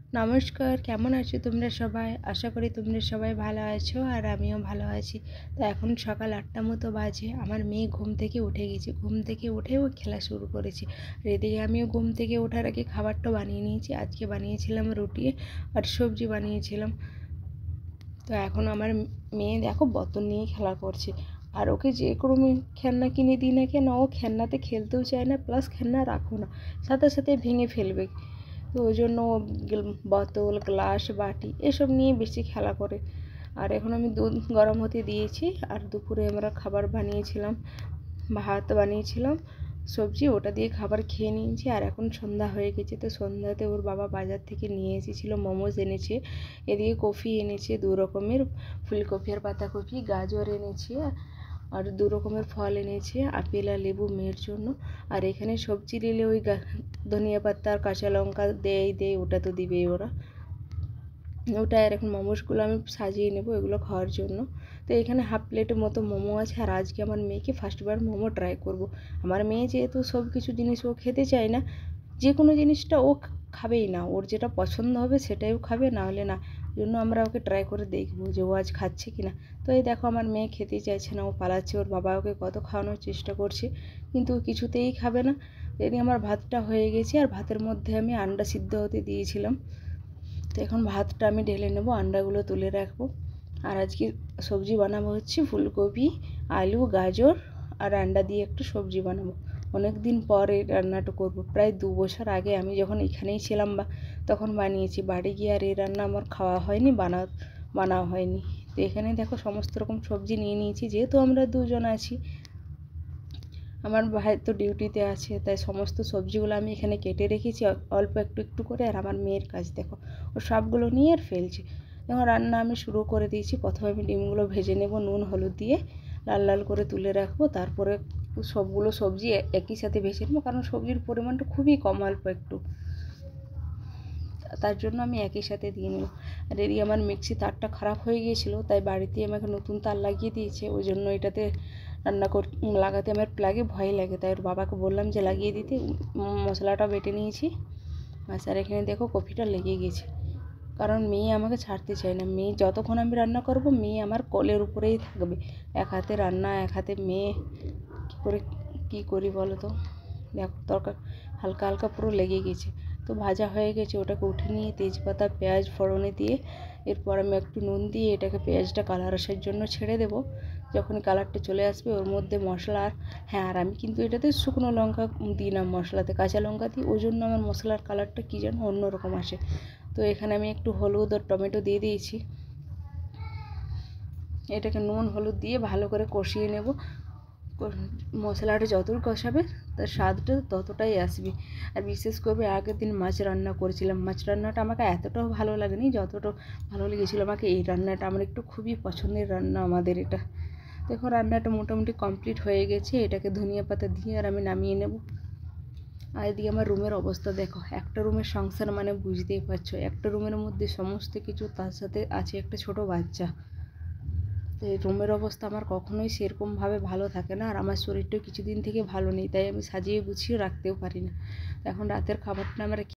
নমস্কার, কেমন আছো তোমরা সবাই? আশা করি তোমরা সবাই ভালো আছো আর আমিও ভালো আছি। তো এখন সকাল 8টা মতো বাজে। আমার মেয়ে ঘুম থেকে উঠে গেছে। ঘুম থেকে উঠেও খেলা শুরু করেছে। আর এদিকে আমিও ঘুম থেকে ওঠার আগে খাবারটা বানিয়ে নিয়েছি। আজকে বানিয়েছিলাম রুটি আর সবজি বানিয়েছিলাম। তো এখন আমার মেয়ে দেখো বোতল নিয়ে খেলা করছে। আর ওকে যে কোনো খেলনা কিনে দিই না কেন, ও খেলনাতে খেলতেও চায় না, প্লাস খেলনা রাখো না, সাথে সাথে ভেঙে ফেলবে। তো ওই জন্য ও বোতল, গ্লাস, বাটি এসব নিয়ে বেশি খেলা করে। আর এখন আমি দুধ গরম হতে দিয়েছি। আর দুপুরে আমরা খাবার বানিয়েছিলাম, ভাত বানিয়েছিলাম, সবজি, ওটা দিয়ে খাবার খেয়ে নিয়েছি। আর এখন সন্ধ্যা হয়ে গেছে। তো সন্ধ্যাতে ওর বাবা বাজার থেকে নিয়ে এসেছিলো, মোমোজ এনেছে, এদিকে কফি এনেছে 2 রকমের, ফুলকপি আর পাতাকপি, গাজর এনেছে, আর 2 রকমের ফল এনেছে, আপেল আর লেবু মেয়ের জন্য। আর এখানে সবজি নিলে ওই ধনিয়া পাতা আর কাঁচা লঙ্কা দেয়, ওটা তো দিবেই ওরা। ওটা আর এখন মোমোসগুলো আমি সাজিয়ে নেব এগুলো খাওয়ার জন্য। তো এখানে হাফ প্লেটের মতো মোমো আছে। আর আজকে আমার মেয়েকে ফার্স্টবার মোমো ট্রাই করব। আমার মেয়ে যেহেতু সব কিছু জিনিস ও খেতে চায় না, যে কোনো জিনিসটা ও খাবেই না, ওর যেটা পছন্দ হবে সেটাই ও খাবে, না হলে না। জন্য আমরা ওকে ট্রাই করে দেখবো যে ও আজ খাচ্ছে কি না। তো এই দেখো আমার মেয়ে খেতেই চাইছে না, ও পালাচ্ছে। ওর বাবা ওকে কত খাওয়ানোর চেষ্টা করছে, কিন্তু ও কিছুতেই খাবে না। এদিকে আমার ভাতটা হয়ে গেছে। আর ভাতের মধ্যে আমি আন্ডা সিদ্ধ হতে দিয়েছিলাম। তো এখন ভাতটা আমি ঢেলে নেব, আন্ডাগুলো তুলে রাখবো। আর আজকে সবজি বানাবো হচ্ছে ফুলকপি, আলু, গাজর আর আন্ডা দিয়ে একটু সবজি বানাবো। অনেক দিন পর এই রান্নাটা করবো। প্রায় 2 বছর আগে আমি যখন এখানেই ছিলাম তখন বানিয়েছি। বাড়ি গিয়ে আর এই রান্না আমার খাওয়া হয়নি, বানাও হয়নি। তো এখানে দেখো সমস্ত রকম সবজি নিয়ে নিয়েছি, যেহেতু আমরা 2 জন আছি। আমার ভাই তো ডিউটিতে আছে, তাই সমস্ত সবজিগুলো আমি এখানে কেটে রেখেছি অল্প একটু একটু করে। আর আমার মেয়ের কাজ দেখো, ও সবগুলো নিয়ে আর ফেলছে। এখন রান্না আমি শুরু করে দিয়েছি। প্রথমে আমি ডিমগুলো ভেজে নেব নুন হলুদ দিয়ে, লাল লাল করে তুলে রাখবো। তারপরে সবগুলো সবজি একই সাথে ভেজে নেবো, কারণ সবজির পরিমাণটা খুবই কম, অল্প একটু, তার জন্য আমি একই সাথে দিয়ে নেব। আর এদিকে আমার মিক্সি তারটা খারাপ হয়ে গিয়েছিলো, তাই বাড়িতে আমাকে নতুন তার লাগিয়ে দিয়েছে। ওই জন্য এটাতে লাগাতে আমার প্লাগে ভয় লাগে, তাই ওর বাবাকে বললাম যে লাগিয়ে দিতে। মশলাটা বেটে নিয়েছি। আর এখানে দেখো কপিটা লেগে গেছে, কারণ মেয়ে আমাকে ছাড়তে চায় না। মেয়ে যতক্ষণ আমি রান্না করব, মেয়ে আমার কোলের উপরেই থাকবে। এক হাতে রান্না, এক হাতে মেয়ে, কী করি বলো তো। দেখো তরকারি হালকা হালকা পুরো লেগে গেছে। তো ভাজা হয়ে গেছে, ওটাকে উঠে নিয়ে তেজপাতা পেঁয়াজ ফোড়নে দিয়ে, এরপর আমি একটু নুন দিয়ে এটাকে পেঁয়াজটা কালার আসার জন্য ছেড়ে দেব। যখন কালারটা চলে আসবে ওর মধ্যে মশলা, হ্যাঁ, আর আমি কিন্তু এটাতে শুকনো লঙ্কা দিই না, মশলাতে কাঁচা লঙ্কা দিই। ওই জন্য আমার মশলার কালারটা কী যেন অন্যরকম আসে। তো এখানে আমি একটু হলুদ আর টমেটো দিয়ে দিয়েছি। এটাকে নুন হলুদ দিয়ে ভালো করে কষিয়ে নেব। মশলাটা যতই কষাবে তার স্বাদটা ততটাই আসবে। আর বিশেষ করে আগের দিন মাছ রান্না করেছিলাম, মাছ রান্নাটা আমাকে এতটাও ভালো লাগেনি যতটা ভালো লেগেছিলো আমাকে এই রান্নাটা। আমার একটু খুবই পছন্দের রান্না আমাদের এটা। দেখো রান্নাটা মোটামুটি কমপ্লিট হয়ে গেছে। এটাকে ধনিয়া পাতা দিয়ে আর আমি নামিয়ে নেব। আর এদিকে আমার রুমের অবস্থা দেখো। একটা রুমের সংসার মানে বুঝতেই পারছো, একটা রুমের মধ্যে সমস্ত কিছু, তার সাথে আছে একটা ছোট বাচ্চা। তো এই রুমের অবস্থা আমার কখনোই সেরকমভাবে ভালো থাকে না। আর আমার শরীরটাও কিছুদিন থেকে ভালো নেই, তাই আমি সাজিয়ে গুছিয়ে রাখতেও পারি না। এখন রাতের খাবারটা আমরা